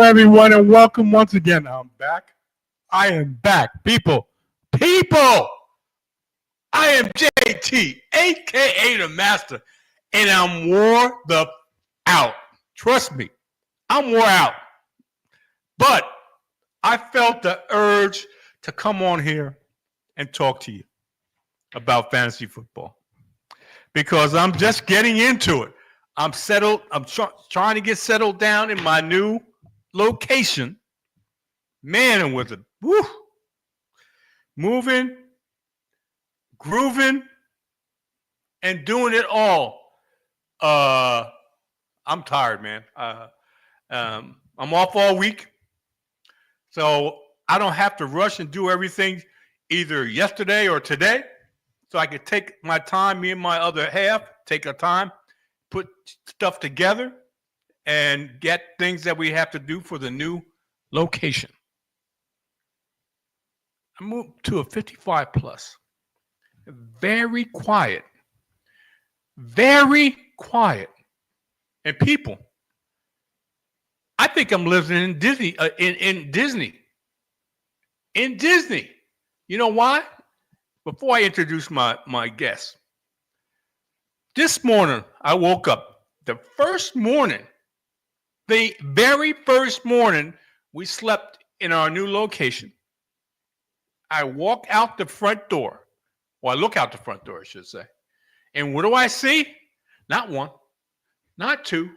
everyone, and welcome once again. I'm back. I am back, people. People, I am JT, aka the Master, and I'm wore the out. Trust me, I'm wore out. But I felt the urge to come on here and talk to you about fantasy football because I'm just getting into it. I'm settled. I'm trying to get settled down in my new location. Man, and with it, woo, moving, grooving, and doing it all. I'm tired, man. I'm off all week, so I don't have to rush and do everything either yesterday or today. So I could take my time, me and my other half, take our time, put stuff together, and get things that we have to do for the new location. I moved to a 55 plus. Very quiet. Very quiet. And people, I think I'm living in Disney. In Disney. In Disney. You know why? Before I introduce my guest, this morning I woke up. The very first morning we slept in our new location. I walk out the front door. Well, I look out the front door, I should say. And what do I see? Not one, not two,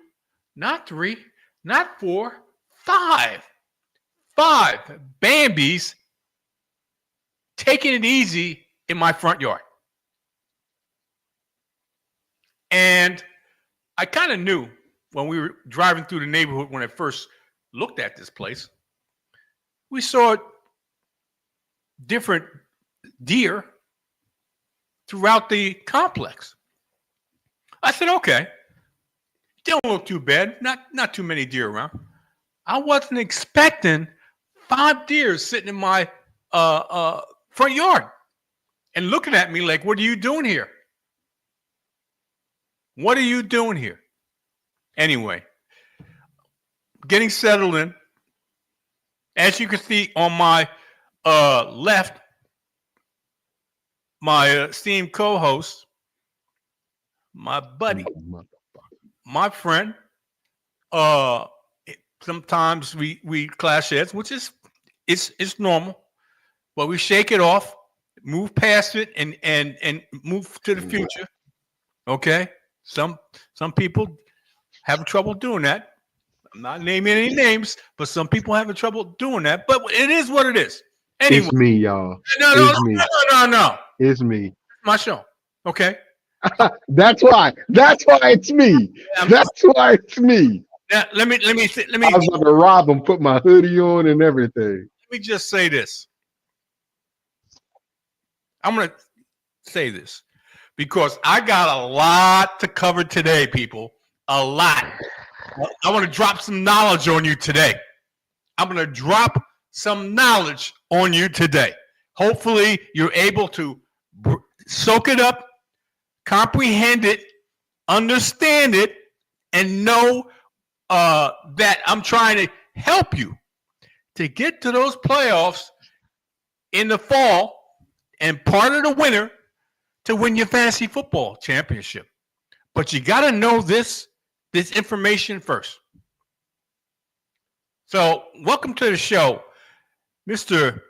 not three, not four, five. Five Bambis taking it easy in my front yard. And I kind of knew when we were driving through the neighborhood when I first looked at this place, we saw different deer throughout the complex. I said, okay, don't look too bad. Not too many deer around. I wasn't expecting 5 deer sitting in my front yard and looking at me like, what are you doing here? What are you doing here? Anyway, getting settled in. As you can see on my left, my esteemed co-host, my buddy, my friend. Sometimes we clash heads, which is it's normal, but we shake it off, move past it, and move to the future. Okay, some people have trouble doing that. I'm not naming any names, but some people have trouble doing that. But it is what it is. Anyway, it's me, y'all. No. It's me. It's my show. Okay. That's why it's me. That's why it's me. Now, let me. I was about to rob him, put my hoodie on and everything. Let me just say this. I'm gonna say this because I got a lot to cover today, people. A lot. I want to drop some knowledge on you today. I'm going to drop some knowledge on you today. Hopefully, you're able to soak it up, comprehend it, understand it, and know that I'm trying to help you to get to those playoffs in the fall and part of the winter to win your fantasy football championship. But you got to know this information first. So, welcome to the show, Mr.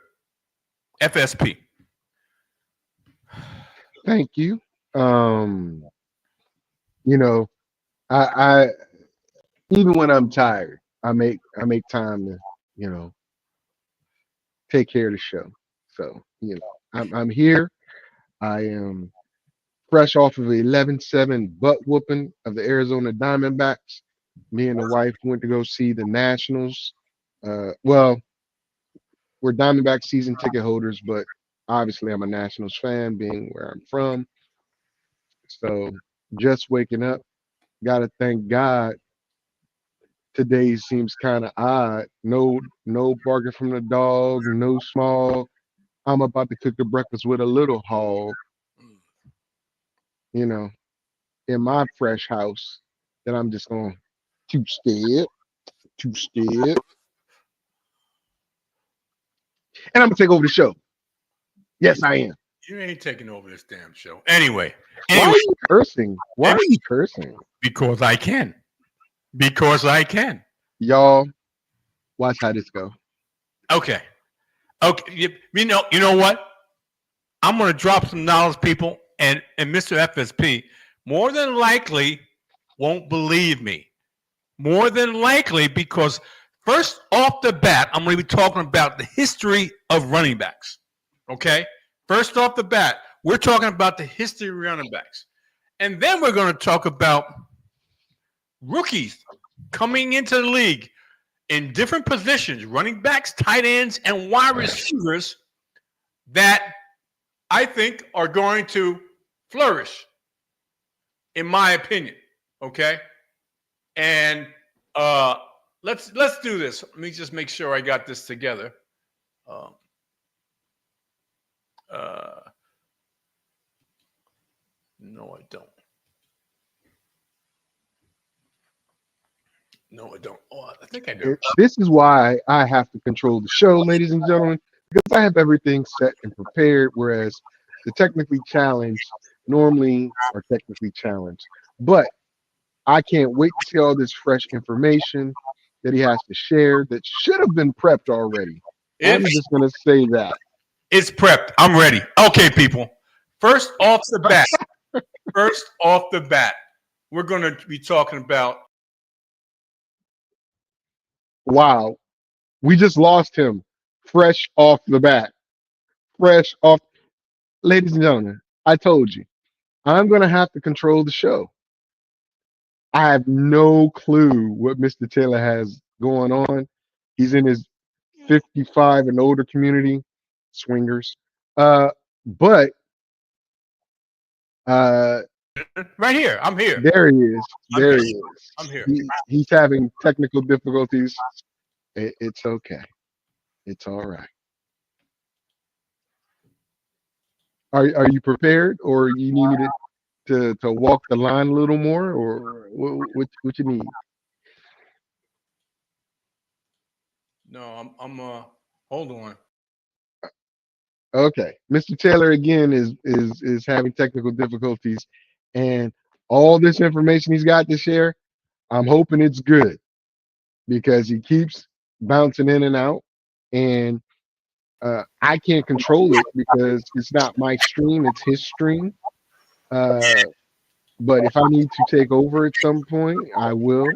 FSP. Thank you. You know, I even when I'm tired, I make time to, take care of the show. So, I'm here. I am fresh off of 11-7 butt whooping of the Arizona Diamondbacks. Me and the wife went to go see the Nationals. Well, we're Diamondback season ticket holders, but obviously I'm a Nationals fan, being where I'm from. So just waking up, gotta thank God. Today seems kind of odd. No barking from the dog, no small. I'm about to cook the breakfast with a little hog. In my fresh house, that I'm just going too scared. And I'm gonna take over the show. Yes, I am. You ain't taking over this damn show. Anyway, Why are you cursing? Why are you cursing? because I can. Because I can. Y'all, watch how this go. Okay. Okay. You know what? I'm gonna drop some knowledge, people, and Mr. FSP more than likely won't believe me. More than likely, because first off the bat, I'm going to be talking about the history of running backs. Okay? First off the bat, we're talking about the history of running backs. And then we're going to talk about rookies coming into the league in different positions, running backs, tight ends, and wide receivers that I think are going to flourish, in my opinion. Okay? And let's do this. Let me just make sure I got this together. No, I don't. No, I don't. Oh, I think I do. This is why I have to control the show, ladies and gentlemen, because I have everything set and prepared, whereas the technically challenged normally are technically challenged. But I can't wait to see all this fresh information that he has to share that should have been prepped already. I'm just going to say that. It's prepped. I'm ready. Okay, people. First off the bat, we're going to be talking about. Wow. We just lost him fresh off the bat. Fresh off. Ladies and gentlemen, I told you, I'm going to have to control the show. I have no clue what Mr. Taylor has going on. He's in his 55 and older community, swingers. But right here. I'm here. There he is. There he is. I'm here. He's having technical difficulties. It's okay. It's all right. Are you prepared, or you need me to walk the line a little more, or what you need? No, I'm hold on. Okay, Mr. Taylor again is having technical difficulties, and all this information he's got to share, I'm hoping it's good, because he keeps bouncing in and out, and I can't control it because it's not my stream, it's his stream. But if I need to take over at some point, I will.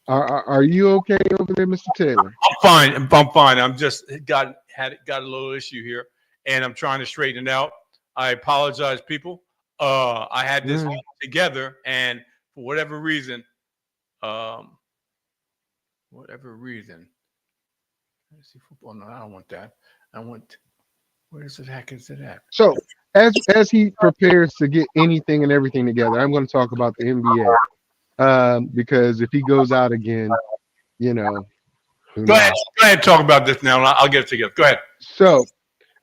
Are you okay over there, Mr. Taylor? I'm fine. I'm fine. I'm just got a little issue here, and I'm trying to straighten it out. I apologize, people. I had this together, and for whatever reason, let's see football. No, I don't want that. I want. Where's the heck is it at? So as he prepares to get anything and everything together, I'm going to talk about the NBA. Because if he goes out again, Go ahead and talk about this now, and I'll get it together. Go ahead. So,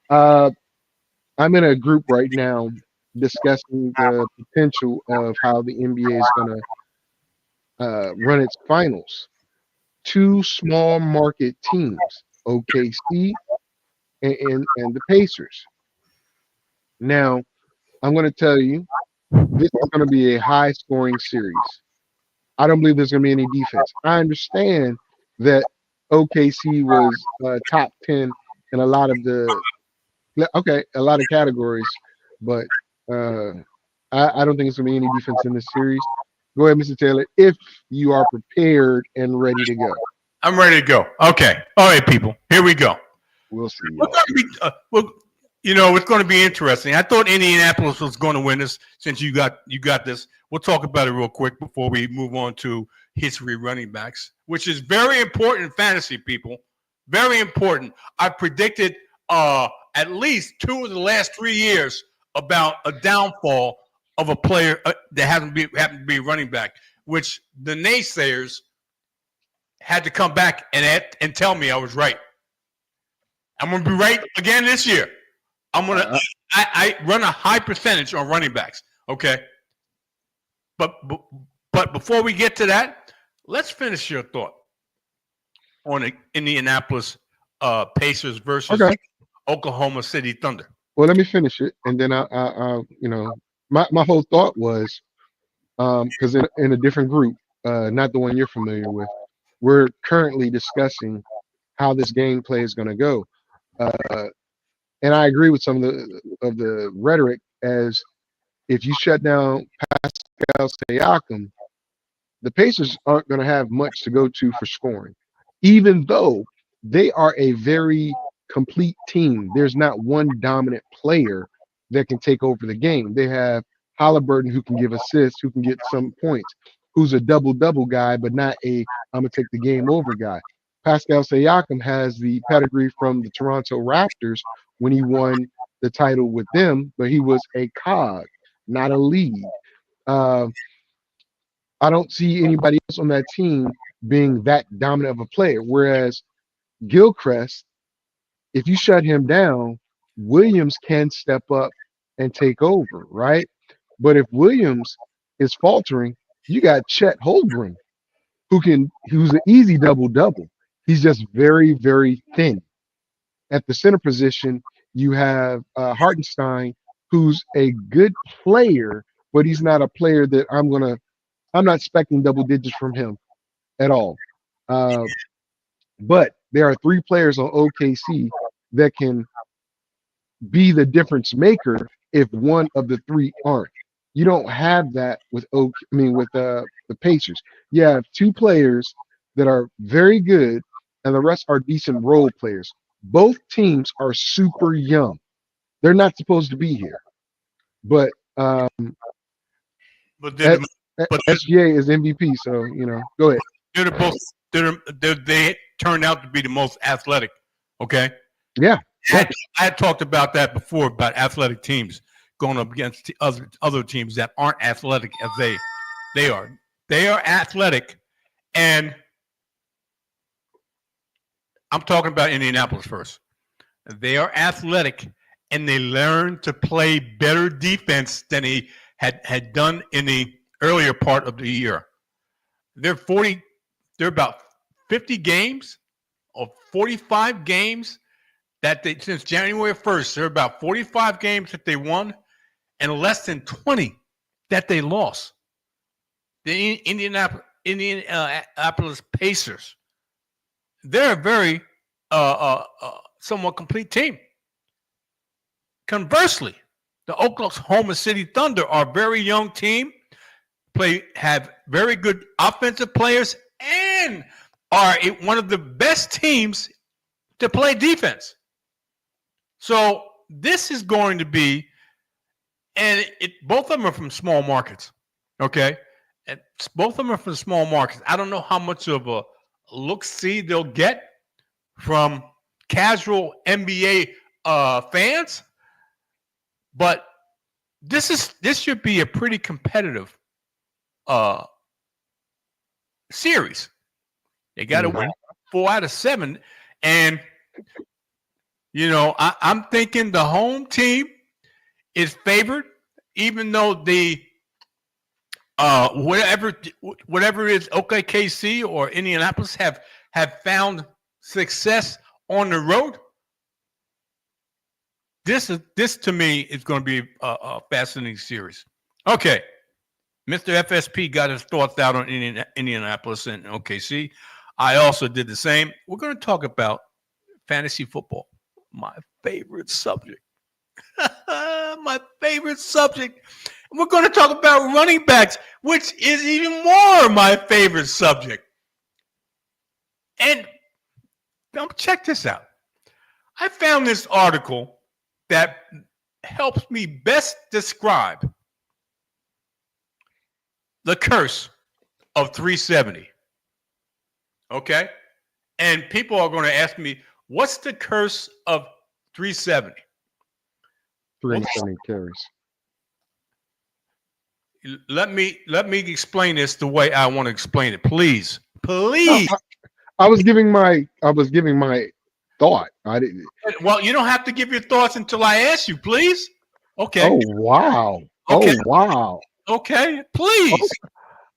I'm in a group right now discussing the potential of how the NBA is going to run its finals. Two small market teams, OKC and the Pacers. Now, I'm going to tell you, this is going to be a high-scoring series. I don't believe there's going to be any defense. I understand that OKC was top 10 in a lot of categories, but I don't think it's going to be any defense in this series. Go ahead, Mr. Taylor, if you are prepared and ready to go. I'm ready to go. Okay. All right, people. Here we go. We'll see. It's going to be interesting. I thought Indianapolis was going to win this. Since you got this, we'll talk about it real quick before we move on to history running backs, which is very important in fantasy, people. Very important. I predicted at least 2 of the last 3 years about a downfall of a player that happened to be running back, which the naysayers had to come back and tell me I was right. I'm going to be right again this year. I run a high percentage on running backs. Okay. But before we get to that, let's finish your thought on the Indianapolis Pacers versus Okay. Oklahoma City Thunder. Well, let me finish it, and then my whole thought was, because in a different group, not the one you're familiar with, we're currently discussing how this gameplay is going to go, and I agree with some of the rhetoric as if you shut down Pascal Siakam, the Pacers aren't going to have much to go to for scoring, even though they are a very complete team. There's not one dominant player that can take over the game. They have Halliburton who can give assists, who can get some points, who's a double-double guy, but not a I'm gonna take the game over guy. Pascal Siakam has the pedigree from the Toronto Raptors when he won the title with them, but he was a cog, not a lead. Uh, I don't see anybody else on that team being that dominant of a player. Whereas Gilchrist, if you shut him down, Williams can step up and take over, right? But if Williams is faltering, you got Chet Holmgren, who's an easy double-double. He's just very, very thin. At the center position, you have Hartenstein, who's a good player, but he's not a player that I'm not expecting double digits from him at all. Uh, but there are three players on OKC that can be the difference maker if one of the three aren't. You don't have that with the Pacers. You have two players that are very good, and the rest are decent role players. Both teams are super young. They're not supposed to be here, but But they're the, SGA is MVP. So go ahead. they're the both. They turned out to be the most athletic. Okay. Yeah. I had talked about that before about athletic teams going up against other teams that aren't athletic as they are. They are athletic, and I'm talking about Indianapolis first. They are athletic, and they learn to play better defense than they had done in the earlier part of the year. They're about 50 games or 45 games that since January 1st, there are about 45 games that they won and less than 20 that they lost. The Indianapolis Pacers, they're a very somewhat complete team. Conversely, the Oklahoma City Thunder are a very young team, have very good offensive players, and are one of the best teams to play defense. So this is going to be, and both of them are from small markets, okay? And both of them are from small markets. I don't know how much of a look-see they'll get from casual NBA fans, but this should be a pretty competitive series. They got to win 4 out of 7, and I'm thinking the home team is favored, even though the whatever it is, OKC or Indianapolis have found success on the road. This to me is going to be a fascinating series. Okay, Mr. FSP got his thoughts out on Indianapolis and OKC. I also did the same. We're going to talk about fantasy football, my favorite subject. My favorite subject. We're going to talk about running backs, which is even more my favorite subject. And check this out. I found this article that helps me best describe the curse of 370. Okay? And people are going to ask me, what's the curse of 370? 370 carries. Let me explain this the way I want to explain it. Please. Please. I was giving my thought. I didn't. Well, you don't have to give your thoughts until I ask you, please. Okay. Oh wow. Okay. Oh wow. Okay. Please.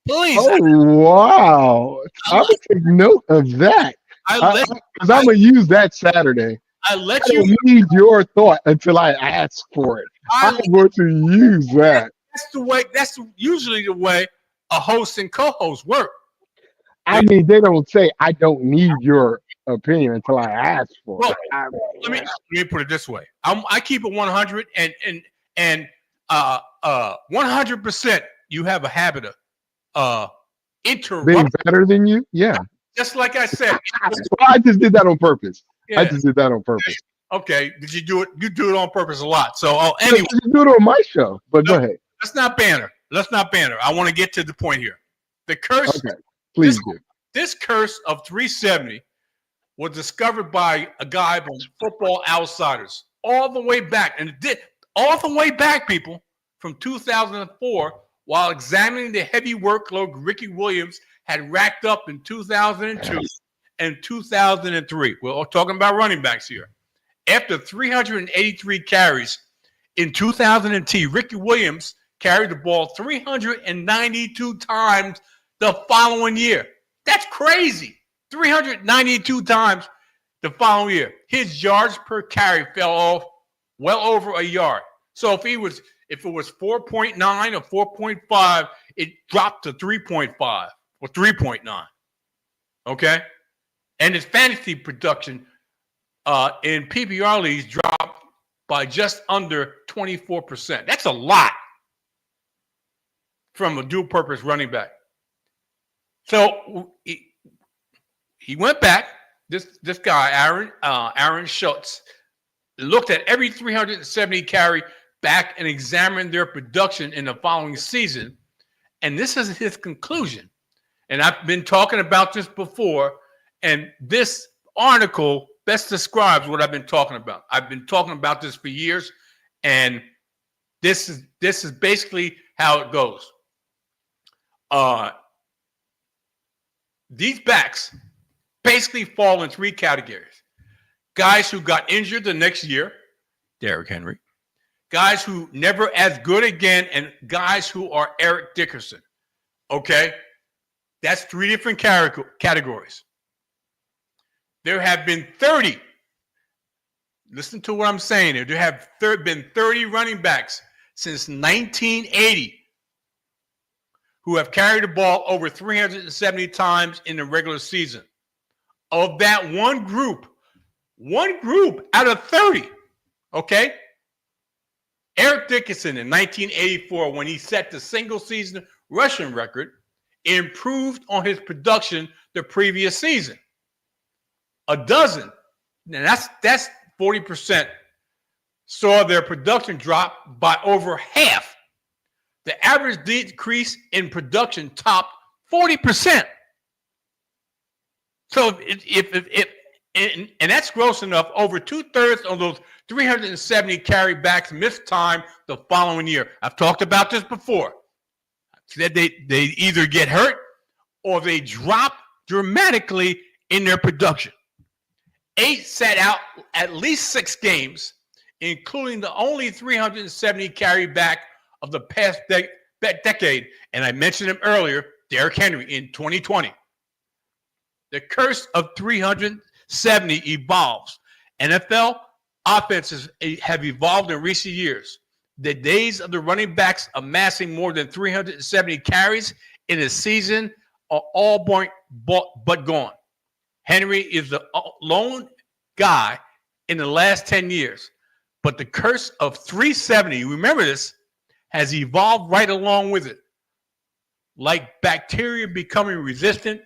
Please. Oh wow. I would take note of that. Because I'm gonna use that Saturday. I I let you. don't need your thought until I ask for it. I'm going to use that. That's the way. That's usually the way a host and co-host work. I mean, they don't say I don't need your opinion until I ask for Well, it. let me put it this way. I keep it 100 and 100%. You have a habit of Being interrupt. better than you, yeah. Just like I said. Well, I just did that on purpose. I Yeah. just did that on purpose. Okay. Did you do it? You do it on purpose a lot. So anyway, You do it on my show, but go ahead. let's not banter. Let's not banter. I want to get to the point here. The curse. Okay, please do. This curse of 370 was discovered by a guy from Football Outsiders all the way back, and it did all the way back, people, from 2004, while examining the heavy workload Ricky Williams had racked up in 2002 and 2003. We're all talking about running backs here. After 383 carries in 2010, Ricky Williams carried the ball 392 times the following year. That's crazy. 392 times the following year. His yards per carry fell off well over a yard. So if it was 4.9 or 4.5, it dropped to 3.5 or 3.9. Okay? And his fantasy production in PPR leagues dropped by just under 24%. That's a lot from a dual-purpose running back. So he went back. This guy, Aaron Schultz, looked at every 370 carry back and examined their production in the following season. And this is his conclusion. And I've been talking about this before, and this article best describes what I've been talking about. I've been talking about this for years, and this is basically how it goes. These backs basically fall in three categories. Guys who got injured the next year, Derrick Henry. Guys who never as good again, and guys who are Eric Dickerson. Okay? That's three different categories. There have been 30. Listen to what I'm saying here. There have been 30 running backs since 1980 who have carried the ball over 370 times in the regular season. Of that one group out of 30, okay? Eric Dickerson in 1984, when he set the single-season rushing record, improved on his production the previous season. A dozen, now that's 40%, saw their production drop by over half. The average decrease in production topped 40%. So and that's gross enough. Over 2/3 of those 370 carry backs missed time the following year. I've talked about this before. That they either get hurt or they drop dramatically in their production. 8 sat out at least 6 games, including the only 370 carry back of the past decade, and I mentioned him earlier, Derrick Henry in 2020. The curse of 370 evolves. NFL offenses have evolved in recent years. The days of the running backs amassing more than 370 carries in a season are all but gone. Henry is the lone guy in the last 10 years. But the curse of 370, remember this, has evolved right along with it. Like bacteria becoming resistant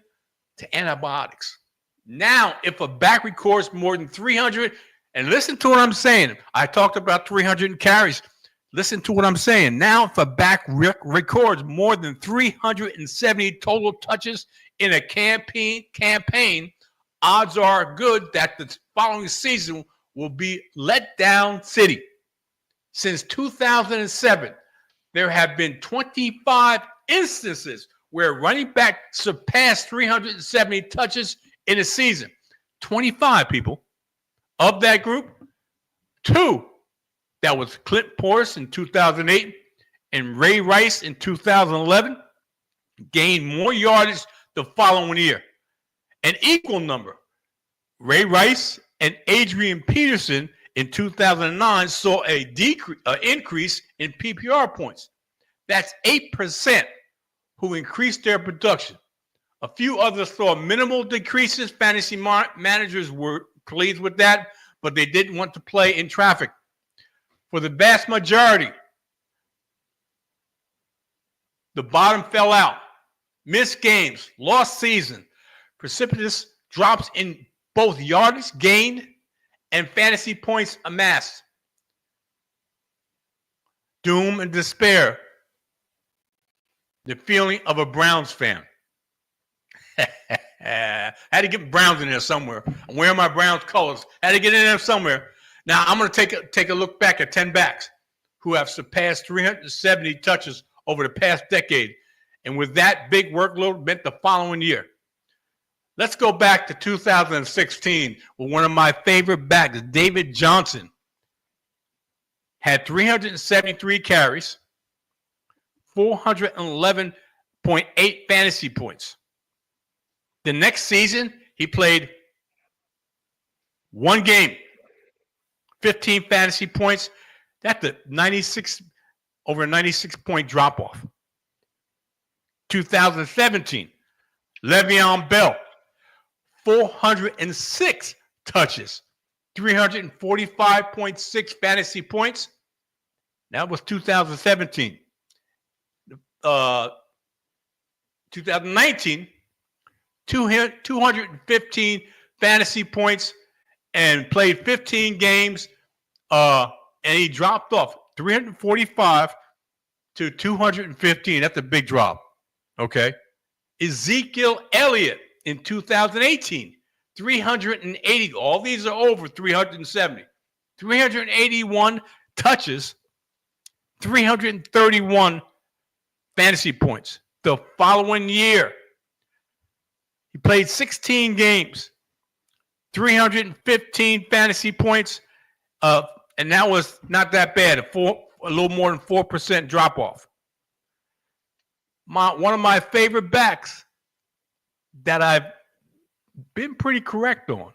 to antibiotics. Now, if a back records more than 300, and listen to what I'm saying. I talked about 300 carries. Listen to what I'm saying. Now, if a back records more than 370 total touches in a campaign, odds are good that the following season will be let down city. Since 2007, there have been 25 instances where running back surpassed 370 touches in a season. 25 people. Of that group, 2, that was Clint Portis in 2008 and Ray Rice in 2011, gained more yardage the following year. An equal number, Ray Rice and Adrian Peterson in 2009 saw an increase in PPR points. That's 8% who increased their production. A few others saw minimal decreases. Fantasy managers were pleased with that, but they didn't want to play in traffic. For the vast majority, the bottom fell out. Missed games, lost season, precipitous drops in both yardage gained and fantasy points amassed. Doom and despair. The feeling of a Browns fan. Had to get Browns in there somewhere. I'm wearing my Browns colors. Had to get in there somewhere. Now I'm going to take a look back at 10 backs who have surpassed 370 touches over the past decade, and with that big workload meant the following year. Let's go back to 2016 with one of my favorite backs, David Johnson. Had 373 carries, 411.8 fantasy points. The next season, he played one game, 15 fantasy points. That's a 96-point drop-off. 2017, Le'Veon Bell, 406 touches, 345.6 fantasy points. That was 2017. 2019, 215 fantasy points and played 15 games, and he dropped off 345 to 215. That's a big drop. Okay. Ezekiel Elliott in 2018, 380. All these are over 370. 381 touches, 331 fantasy points. The following year, he played 16 games, 315 fantasy points, and that was not that bad, a little more than 4% drop-off. One of my favorite backs that I've been pretty correct on,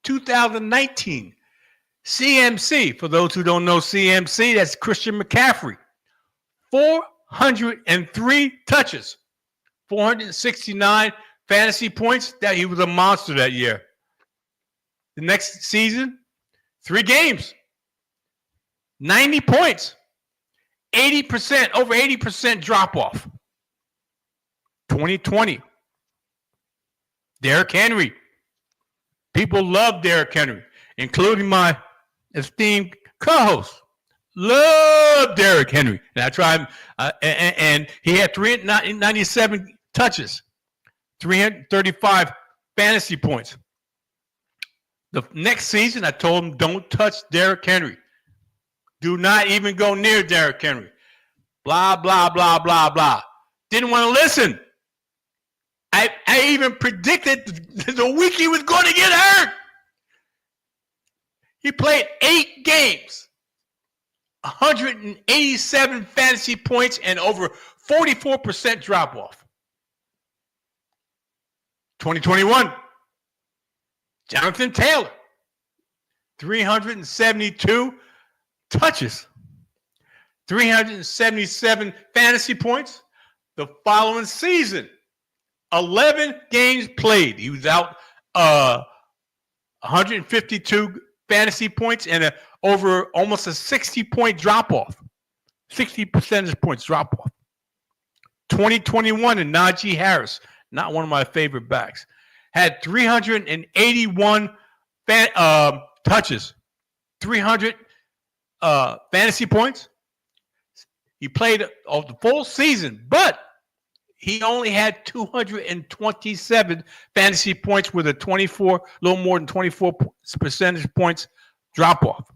2019, CMC. For those who don't know CMC, that's Christian McCaffrey. 403 touches, 469 fantasy points. That he was a monster that year. The next season, 3 games, 90 points, 80%, over 80% drop off. 2020, Derrick Henry. People love Derrick Henry, including my esteemed co-host. Love Derrick Henry. And I tried, and he had 397 touches, 335 fantasy points. The next season, I told him, don't touch Derrick Henry. Do not even go near Derrick Henry. Blah, blah, blah, blah, blah. Didn't want to listen. I even predicted the week he was going to get hurt. He played 8 games, 187 fantasy points, and over 44% drop-off. 2021, Jonathan Taylor, 372 touches, 377 fantasy points. The following season, 11 games played. He was out 152 fantasy points and over almost a 60-point drop-off. 60 percentage points drop-off. 2021 and Najee Harris, not one of my favorite backs, had 381 touches, 300 fantasy points. He played the full season, but he only had 227 fantasy points with a little more than 24 percentage points drop-off.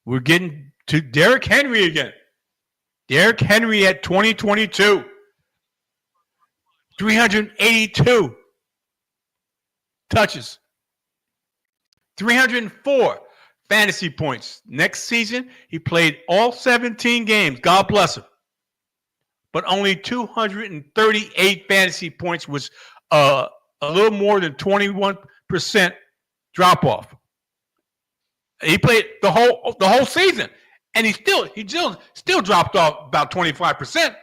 We're getting to Derrick Henry again. Derrick Henry at 2022, 382 touches, 304 fantasy points. Next season, he played all 17 games. God bless him. But only 238 fantasy points was a little more than 21% drop off. He played the whole season, and he still dropped off about 25%.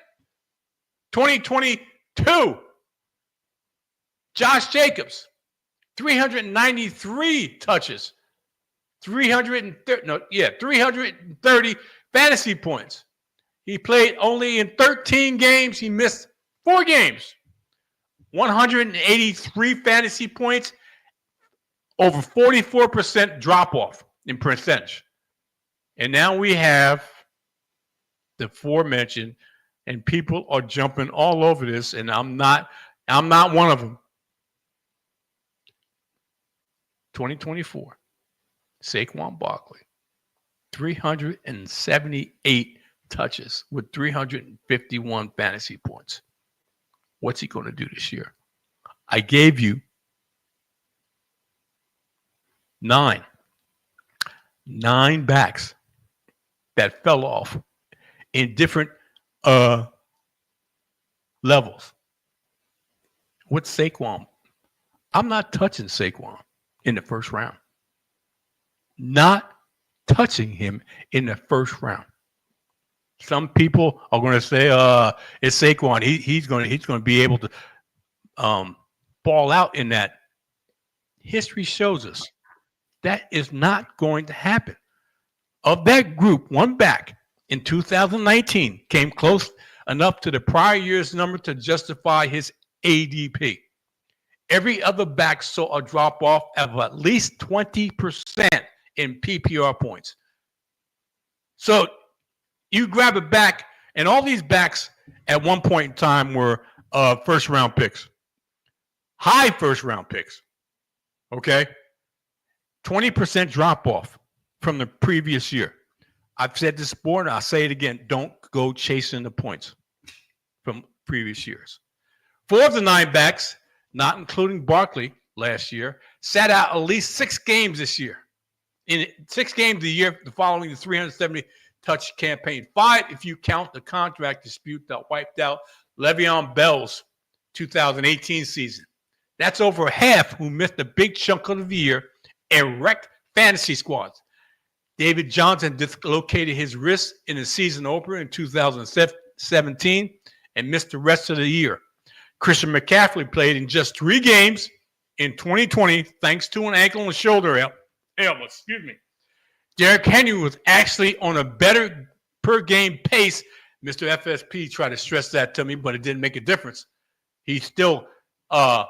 2022, Josh Jacobs, 393 touches, 330 fantasy points. He played only in 13 games. He missed 4 games. 183 fantasy points, over 44% drop off in percentage. And now we have the aforementioned, and people are jumping all over this, and I'm not one of them. 2024, Saquon Barkley, 378 touches with 351 fantasy points. What's he going to do this year? I gave you 9 backs that fell off in different levels. With Saquon, I'm not touching Saquon in the first round. Not touching him in the first round. Some people are going to say, "It's Saquon. He's going to be able to ball out in that." History shows us that is not going to happen. Of that group, one back in 2019 came close enough to the prior year's number to justify his ADP. Every other back saw a drop off of at least 20% in PPR points. So you grab a back, and all these backs at one point in time were first-round picks. High first-round picks. Okay? 20% drop-off from the previous year. I've said this before, and I'll say it again. Don't go chasing the points from previous years. 4 of the 9 backs, not including Barkley last year, sat out at least 6 games this year. In 6 games a year, the following the 370 touch campaign. 5 if you count the contract dispute that wiped out Le'Veon Bell's 2018 season. That's over half who missed a big chunk of the year and wrecked fantasy squads. David Johnson dislocated his wrist in the season opener in 2017 and missed the rest of the year. Christian McCaffrey played in just 3 games in 2020 thanks to an ankle and shoulder ailment. Derrick Henry was actually on a better per-game pace. Mr. FSP tried to stress that to me, but it didn't make a difference. He still got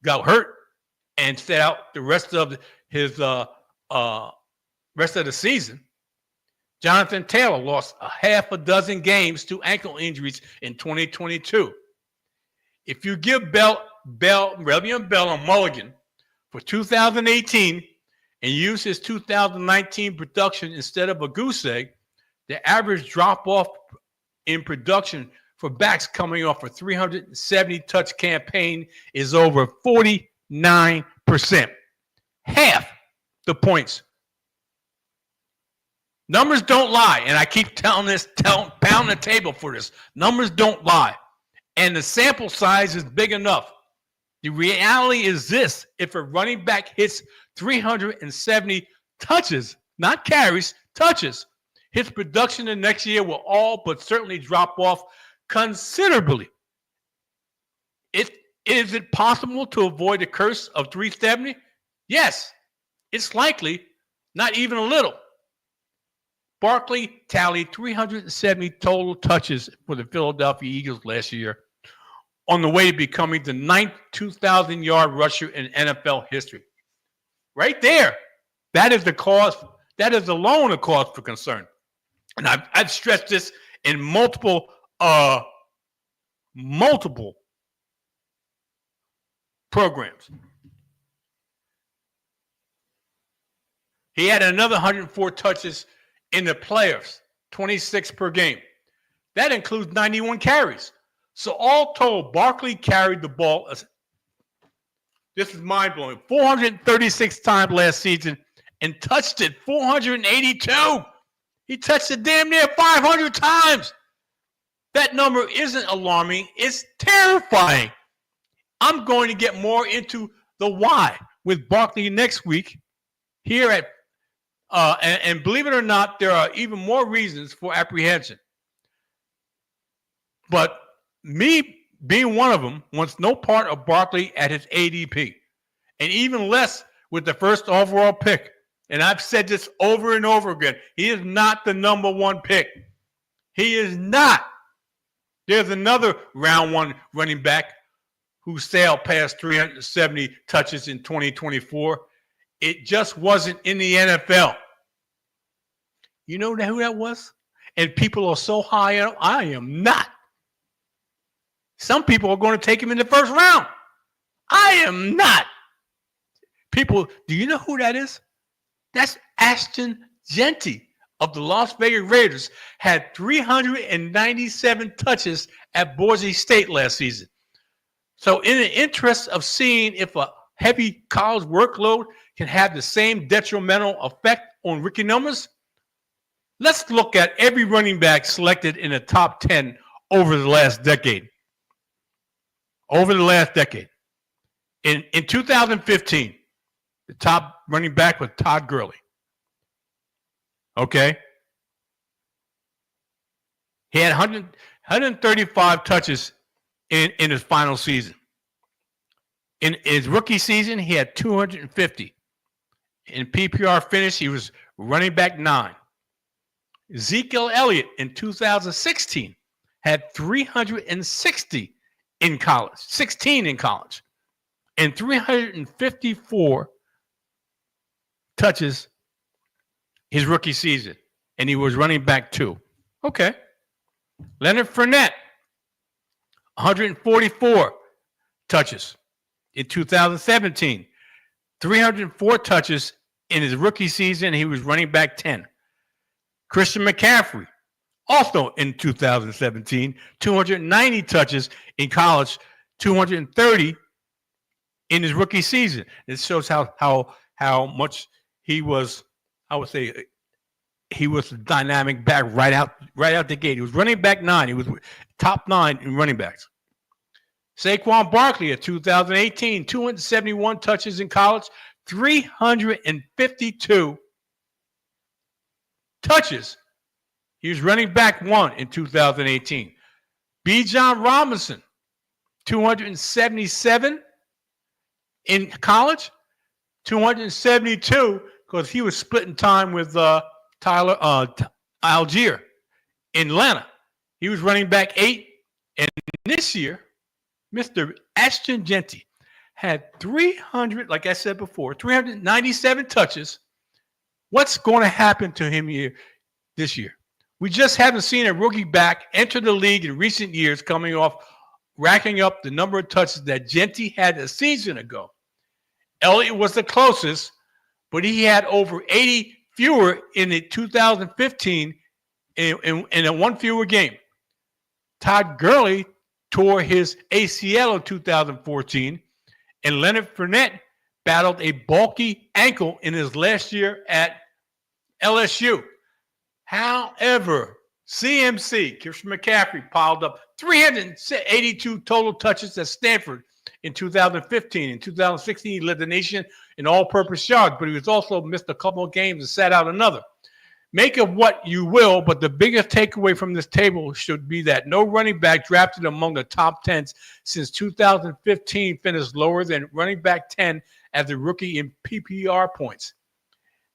hurt and sat out the rest of his rest of the season. Jonathan Taylor lost a half a dozen games to ankle injuries in 2022. If you give Le'Veon Bell a mulligan for 2018 and use his 2019 production instead of a goose egg, the average drop-off in production for backs coming off a 370 touch campaign is over 49%. Half the points. Numbers don't lie, and I keep pounding the table for this. Numbers don't lie, and the sample size is big enough. The reality is this: if a running back hits 370 touches, not carries, touches, his production the next year will all but certainly drop off considerably. Is it possible to avoid the curse of 370? Yes, it's likely, not even a little. Barkley tallied 370 total touches for the Philadelphia Eagles last year, on the way to becoming the 9th 2,000-yard rusher in NFL history. Right there. That is the cause. That is alone a cause for concern. And I've stressed this in multiple programs. He had another 104 touches in the playoffs, 26 per game. That includes 91 carries. So all told, Barkley carried the ball. This is mind-blowing. 436 times last season and touched it 482. He touched it damn near 500 times. That number isn't alarming. It's terrifying. I'm going to get more into the why with Barkley next week here at and believe it or not, there are even more reasons for apprehension. But me being one of them wants no part of Barkley at his ADP, and even less with the first overall pick. And I've said this over and over again. He is not the number one pick. He is not. There's another round one running back who sailed past 370 touches in 2024. It just wasn't in the NFL. You know who that was? And people are so high on him. I am not. Some people are going to take him in the first round. I am not. People, do you know who that is? That's Ashton Jeanty of the Las Vegas Raiders. Had 397 touches at Boise State last season. So in the interest of seeing if a heavy college workload can have the same detrimental effect on rookie numbers, let's look at every running back selected in the top 10 over the last decade. Over the last decade. In 2015, the top running back was Todd Gurley. Okay? He had 135 touches in his final season. In his rookie season, he had 250. In PPR finish, he was running back 9. Ezekiel Elliott in 2016 had 360 in college, 16 in college, and 354 touches his rookie season, and he was running back 2. Okay. Leonard Fournette, 144 touches in 2017, 304 touches in his rookie season, he was running back 10. Christian McCaffrey, also in 2017, 290 touches in college, 230 in his rookie season. It shows how much he was, I would say, he was a dynamic back right out the gate. He was running back 9. He was top 9 in running backs. Saquon Barkley at 2018, 271 touches in college, 352 touches. He was running back 1 in 2018. Bijan Robinson, 277 in college, 272 because he was splitting time with Tyler Algier in Atlanta. He was running back 8. And this year, Mr. Ashton Jeanty had 300, like I said before, 397 touches. What's going to happen to him here this year? We just haven't seen a rookie back enter the league in recent years coming off racking up the number of touches that Jeanty had a season ago. Elliott was the closest, but he had over 80 fewer in the 2015 in a one fewer game. Todd Gurley tore his ACL in 2014, and Leonard Fournette battled a bulky ankle in his last year at LSU. However, CMC, Christian McCaffrey, piled up 382 total touches at Stanford in 2015. In 2016, he led the nation in all-purpose yards, but he was also missed a couple of games and sat out another. Make of what you will, but the biggest takeaway from this table should be that no running back drafted among the top 10s since 2015 finished lower than running back 10 as a rookie in PPR points.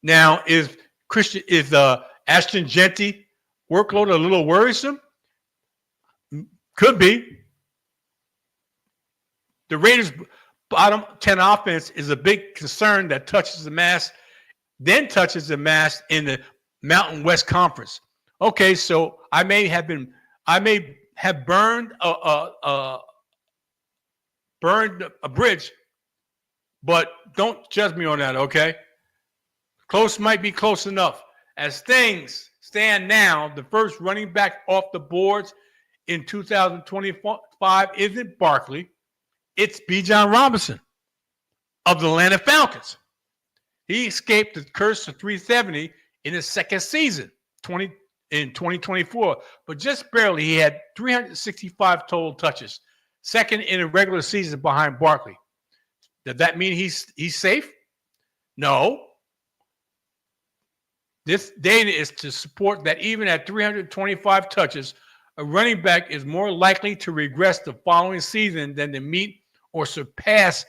Now, is Ashton Jeanty workload a little worrisome? Could be. The Raiders' bottom 10 offense is a big concern that touches the mass in the Mountain West Conference. Okay, so I may have burned a bridge, but don't judge me on that, okay? Close might be close enough. As things stand now, the first running back off the boards in 2025 isn't Barkley. It's Bijan Robinson of the Atlanta Falcons. He escaped the curse of 370 in his second season, in 2024, but just barely. He had 365 total touches, second in a regular season behind Barkley. Does that mean he's safe? No. This data is to support that even at 325 touches, a running back is more likely to regress the following season than to meet or surpass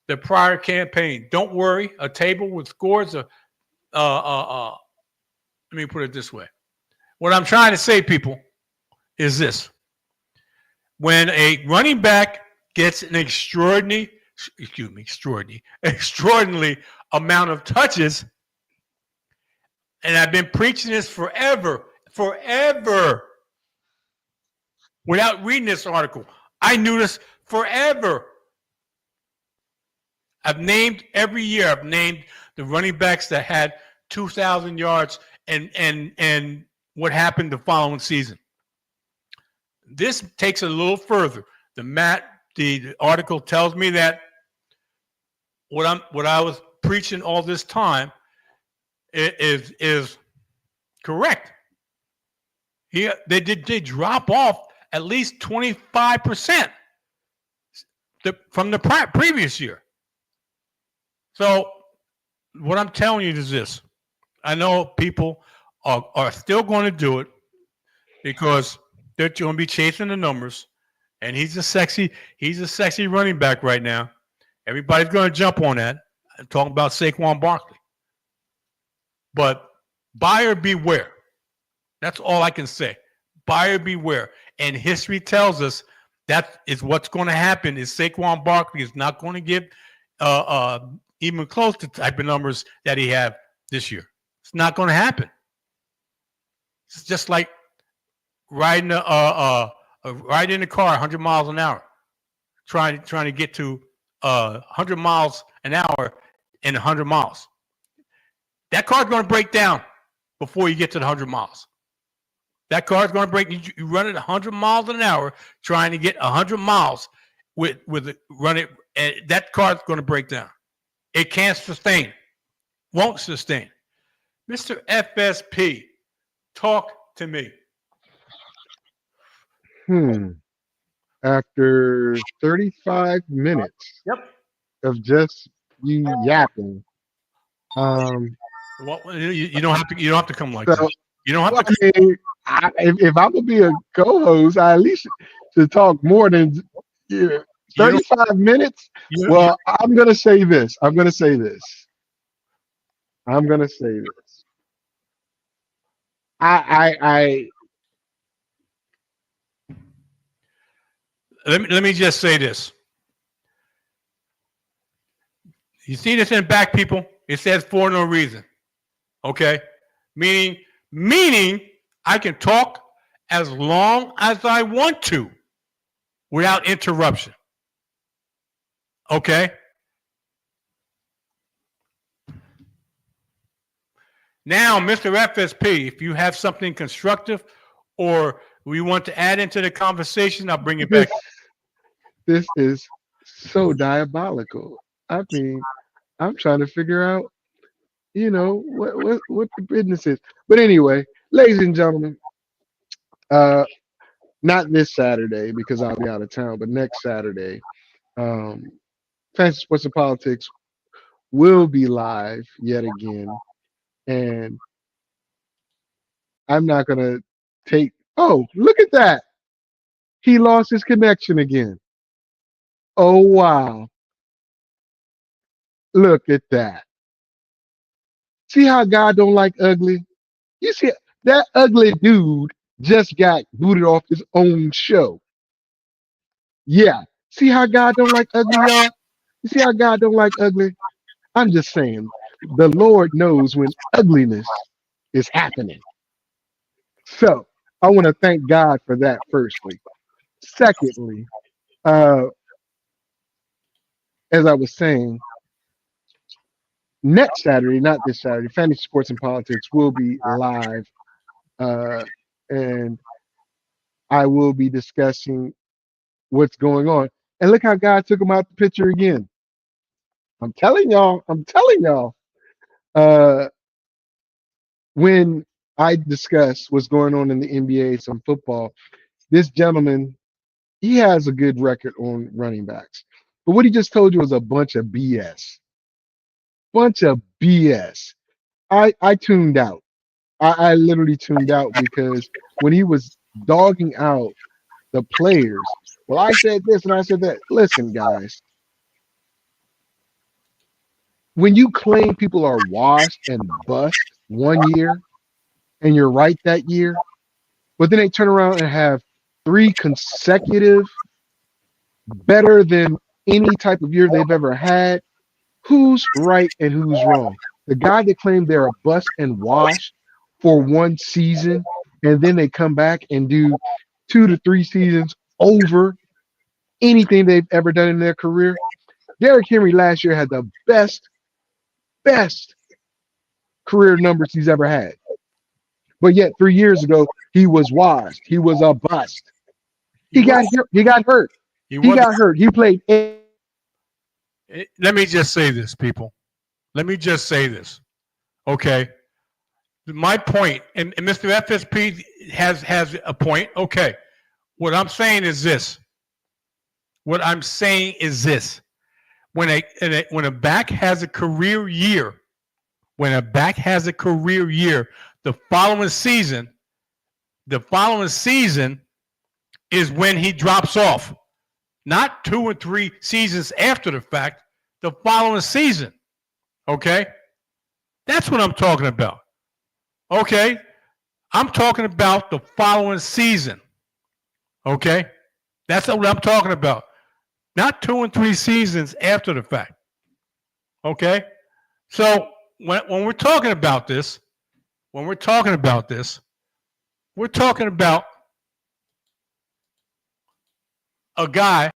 the prior campaign. Don't worry, a table with scores of let me put it this way. What I'm trying to say, people, is this. When a running back gets an extraordinary amount of touches, and I've been preaching this forever, without reading this article. I knew this forever. I've named every year. I've named the running backs that had 2,000 yards and what happened the following season. This takes it a little further. The article tells me that what I was preaching all this time is correct. They drop off at least 25% from the previous year. So what I'm telling you is this. I know people are still going to do it because they're going to be chasing the numbers, and he's a sexy running back right now. Everybody's going to jump on that. I'm talking about Saquon Barkley. But buyer beware. That's all I can say. Buyer beware. And history tells us that is what's going to happen is Saquon Barkley is not going to get even close to the type of numbers that he had this year. It's not going to happen. It's just like riding in a car 100 miles an hour, trying to get to 100 miles an hour in 100 miles. That car's going to break down before you get to the 100 miles. That car's going to break. You run it 100 miles an hour trying to get 100 miles with it, run it. And that car's going to break down. It can't sustain. Won't sustain. Mr. FSP, talk to me. After 35 minutes of just you yapping, well, you don't have to come like this. You don't have to. If I'm gonna be a co-host, I at least should talk more than 35 minutes. Well, I'm gonna say this. Let me just say this. You see this in the back, people? It says for no reason. Okay? Meaning I can talk as long as I want to without interruption. Okay? Now, Mr. FSP, if you have something constructive or we want to add into the conversation, I'll bring it back. This is so diabolical. I mean, I'm trying to figure out, what the business is. But anyway, ladies and gentlemen, not this Saturday because I'll be out of town, but next Saturday, Fantasy Sports and Politics will be live yet again. And I'm not going to take, oh, look at that. He lost his connection again. Oh, wow. Look at that. See how God don't like ugly? You see, that ugly dude just got booted off his own show. Yeah. See how God don't like ugly, y'all? You see how God don't like ugly? I'm just saying, the Lord knows when ugliness is happening. So I want to thank God for that, firstly. Secondly, as I was saying, next Saturday, not this Saturday, Fantasy Sports and Politics will be live. And I will be discussing what's going on. And look how God took him out the picture again. I'm telling y'all. When I discuss what's going on in the NBA, some football. This gentleman, he has a good record on running backs. But what he just told you was a bunch of BS. Bunch of BS. I tuned out. I literally tuned out because when he was dogging out the players, well, I said this and I said that. Listen, guys, when you claim people are washed and bust one year and you're right that year, but then they turn around and have three consecutive better than any type of year they've ever had, who's right and who's wrong? The guy that claimed they're a bust and wash for one season, and then they come back and do 2 to 3 seasons over anything they've ever done in their career. Derrick Henry last year had the best career numbers he's ever had. But yet 3 years ago, he was washed. He was a bust. He got hurt. He got hurt. He got hurt. He played. Let me just say this, people. Let me just say this. Okay. My point, and Mr. FSP has a point. Okay. What I'm saying is this. What I'm saying is this. When a back has a career year, the following season is when he drops off. Not 2 or 3 seasons after the fact, the following season. Okay? That's what I'm talking about. Okay? I'm talking about the following season. Okay? That's what I'm talking about. Not 2 and 3 seasons after the fact. Okay? So when we're talking about this, we're talking about a guy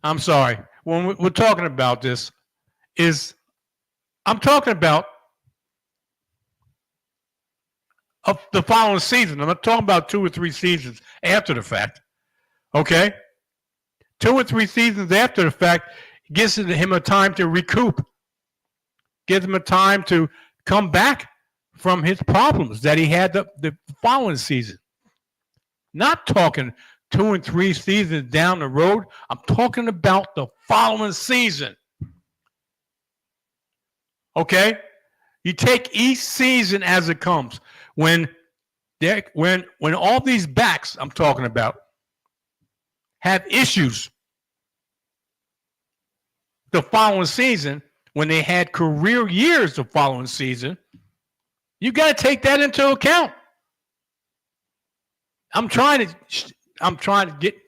I'm sorry. When we're talking about this, I'm talking about the following season. I'm not talking about 2 or 3 seasons after the fact. Okay? 2 or 3 seasons after the fact gives him a time to recoup, gives him a time to come back from his problems that he had the following season. Not talking 2 and 3 seasons down the road. I'm talking about the following season. Okay? You take each season as it comes. When all these backs I'm talking about have issues the following season, when they had career years the following season, you got to take that into account. I'm trying to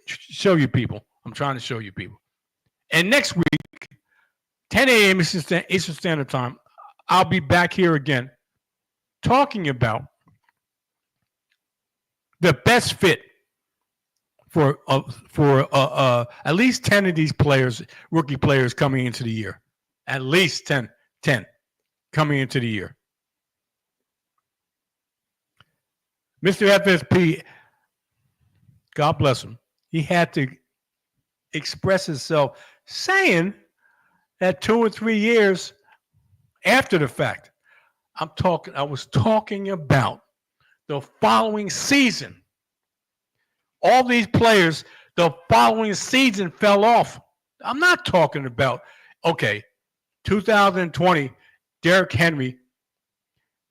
show you people. And next week, 10 a.m. Eastern Standard Time, I'll be back here again talking about the best fit for at least 10 of these players, rookie players coming into the year. At least 10 coming into the year. Mr. FSP, God bless him, he had to express himself saying that 2 or 3 years after the fact. I was talking about the following season. All these players, the following season fell off. I'm not talking about, 2020, Derrick Henry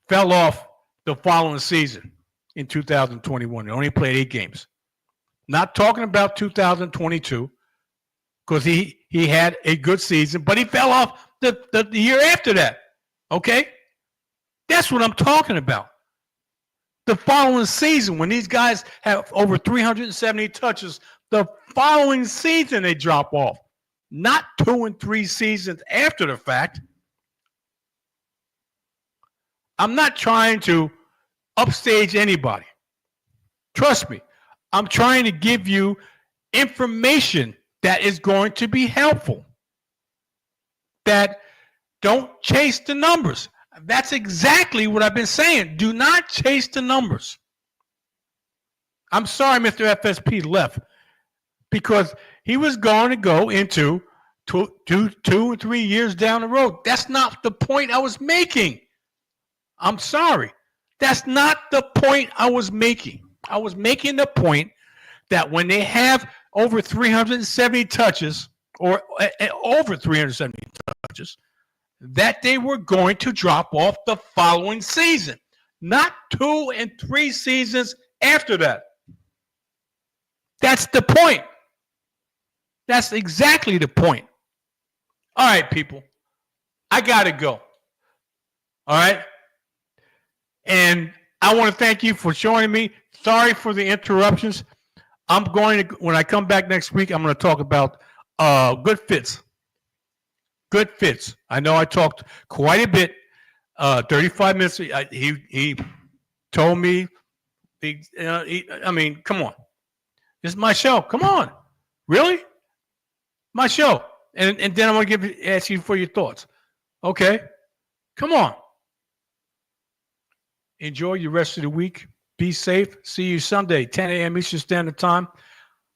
fell off the following season in 2021. He only played 8 games. Not talking about 2022, because he had a good season, but he fell off the year after that. Okay? That's what I'm talking about. The following season, when these guys have over 370 touches, the following season they drop off. Not 2 and 3 seasons after the fact. I'm not trying to upstage anybody. Trust me. I'm trying to give you information that is going to be helpful. That don't chase the numbers. That's exactly what I've been saying. Do not chase the numbers. I'm sorry Mr. FSP left because he was going to go into 2 or 3 years down the road. That's not the point I was making. I'm sorry. That's not the point I was making. I was making the point that when they have over 370 touches or over 370 touches, that they were going to drop off the following season, not 2 and 3 seasons after that. That's the point. That's exactly the point. All right, people. I got to go. All right. And I want to thank you for joining me. Sorry for the interruptions. I'm going to, when I come back next week, I'm going to talk about good fits. Good fits. I know I talked quite a bit. 35 minutes. He told me. I mean, come on. This is my show. Come on. Really? My show. And then I'm going to ask you for your thoughts. Okay? Come on. Enjoy your rest of the week. Be safe. See you Sunday, 10 a.m. Eastern Standard Time.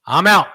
I'm out.